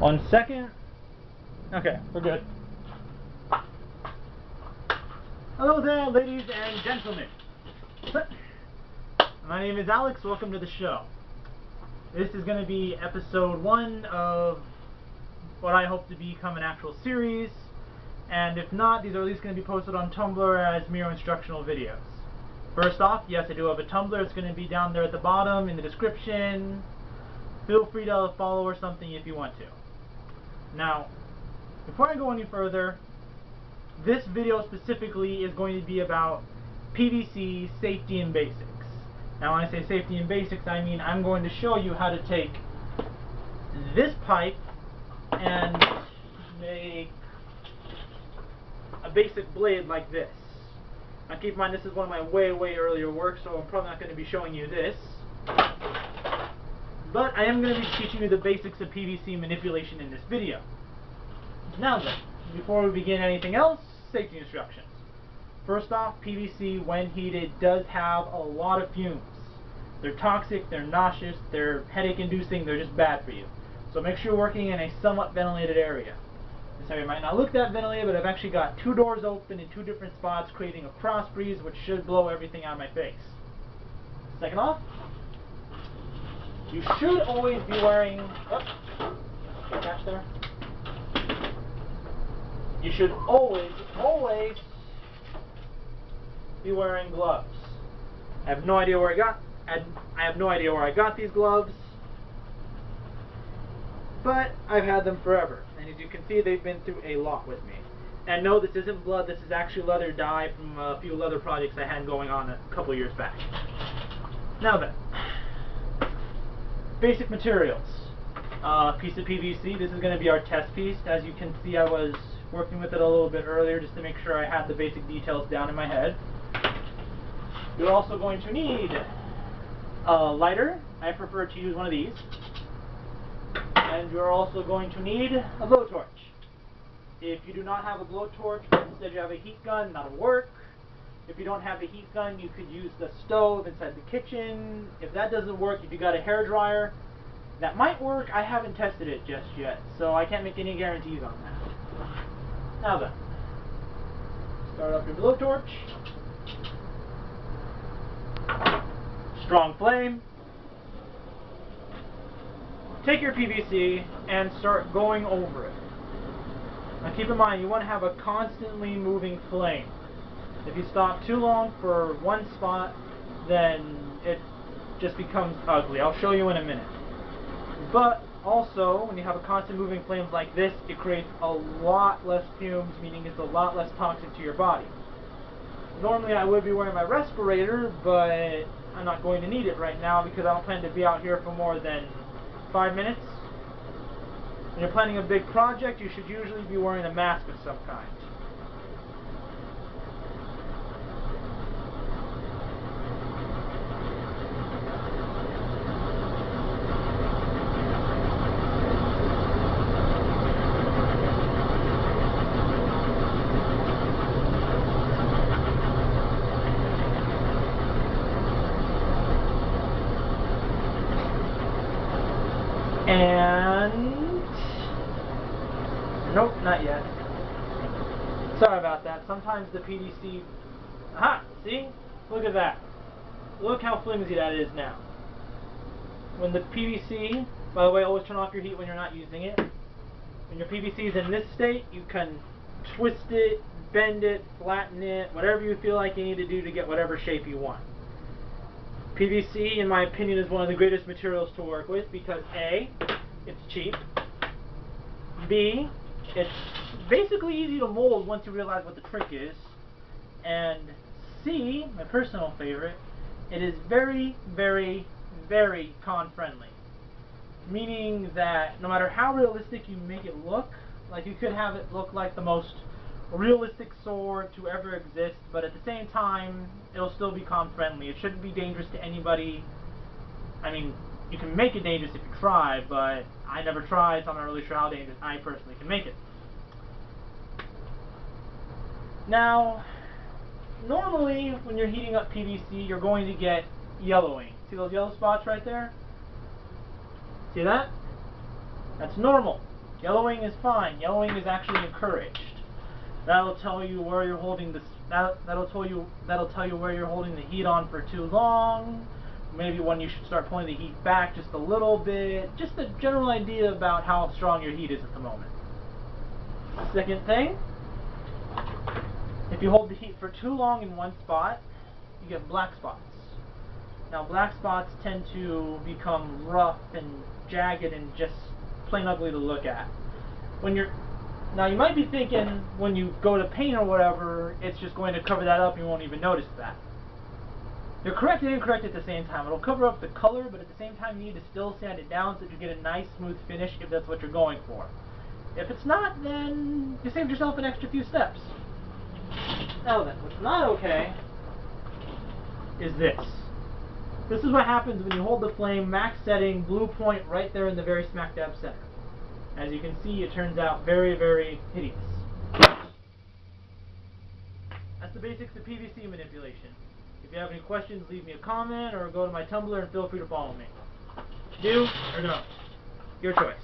1 second. Okay, we're good. Hello there, ladies and gentlemen. My name is Alex. Welcome to the show. This is going to be episode 1 of what I hope to become an actual series. And if not, these are at least going to be posted on Tumblr as mere instructional videos. First off, yes, I do have a Tumblr. It's going to be down there at the bottom in the description. Feel free to follow or something if you want to. Now, before I go any further, this video specifically is going to be about PVC safety and basics. Now, when I say safety and basics, I mean I'm going to show you how to take this pipe and make a basic blade like this. Now keep in mind, this is one of my way earlier work, so I'm probably not going to be showing you this. But I am going to be teaching you the basics of PVC manipulation in this video. Now then, before we begin anything else, safety instructions. First off, PVC when heated does have a lot of fumes. They're toxic, they're nauseous, they're headache inducing, they're just bad for you. So make sure you're working in a somewhat ventilated area. This area might not look that ventilated, but I've actually got 2 doors open in 2 different spots, creating a cross breeze which should blow everything out of my face. Second off, you should always be wearing, catch there. You should always be wearing gloves. I have no idea where I got these gloves, but I've had them forever. And as you can see, they've been through a lot with me. And no, this isn't blood. This is actually leather dye from a few leather projects I had going on a couple years back. Now then. Basic materials. Piece of PVC. This is going to be our test piece. As you can see, I was working with it a little bit earlier just to make sure I had the basic details down in my head. You're also going to need a lighter. I prefer to use one of these. And you're also going to need a blowtorch. If you do not have a blowtorch, but instead you have a heat gun, that'll work. If you don't have a heat gun, you could use the stove inside the kitchen. If that doesn't work, if you got a hairdryer, that might work. I haven't tested it just yet, so I can't make any guarantees on that. Now then, start up your blowtorch. Strong flame. Take your PVC and start going over it. Now keep in mind, you want to have a constantly moving flame. If you stop too long for one spot, then it just becomes ugly. I'll show you in a minute. But also, when you have a constant moving flame like this, it creates a lot less fumes, meaning it's a lot less toxic to your body. Normally I would be wearing my respirator, but I'm not going to need it right now because I don't plan to be out here for more than 5 minutes. When you're planning a big project, you should usually be wearing a mask of some kind. And nope, not yet. Sorry about that. Sometimes the PVC. Aha! See? Look at that. Look how flimsy that is now. When the PVC, by the way, always turn off your heat when you're not using it. When your PVC is in this state, you can twist it, bend it, flatten it, whatever you feel like you need to do to get whatever shape you want. PVC, in my opinion, is one of the greatest materials to work with because A, it's cheap, B, it's basically easy to mold once you realize what the trick is, and C, my personal favorite, it is very con-friendly. Meaning that no matter how realistic you make it look, like you could have it look like the most realistic sword to ever exist, but at the same time, it'll still be con-friendly. It shouldn't be dangerous to anybody. I mean, you can make it dangerous if you try, but I never tried, so I'm not really sure how dangerous I personally can make it. Now, normally when you're heating up PVC, you're going to get yellowing. See those yellow spots right there? See that? That's normal. Yellowing is fine. Yellowing is actually encouraged. That'll tell you where you're holding this. That'll tell you where you're holding the heat on for too long. Maybe when you should start pulling the heat back just a little bit. Just a general idea about how strong your heat is at the moment. Second thing, if you hold the heat for too long in one spot, you get black spots. Now black spots tend to become rough and jagged and just plain ugly to look at. Now you might be thinking when you go to paint or whatever, it's just going to cover that up and you won't even notice that. You're correct and incorrect at the same time. It'll cover up the color, but at the same time you need to still sand it down so that you get a nice smooth finish if that's what you're going for. If it's not, then you saved yourself an extra few steps. Now then, what's not okay is this. This is what happens when you hold the flame max setting, blue point right there in the very smack dab center. As you can see, it turns out very, very hideous. That's the basics of PVC manipulation. If you have any questions, leave me a comment or go to my Tumblr and feel free to follow me. Do or don't. Your choice.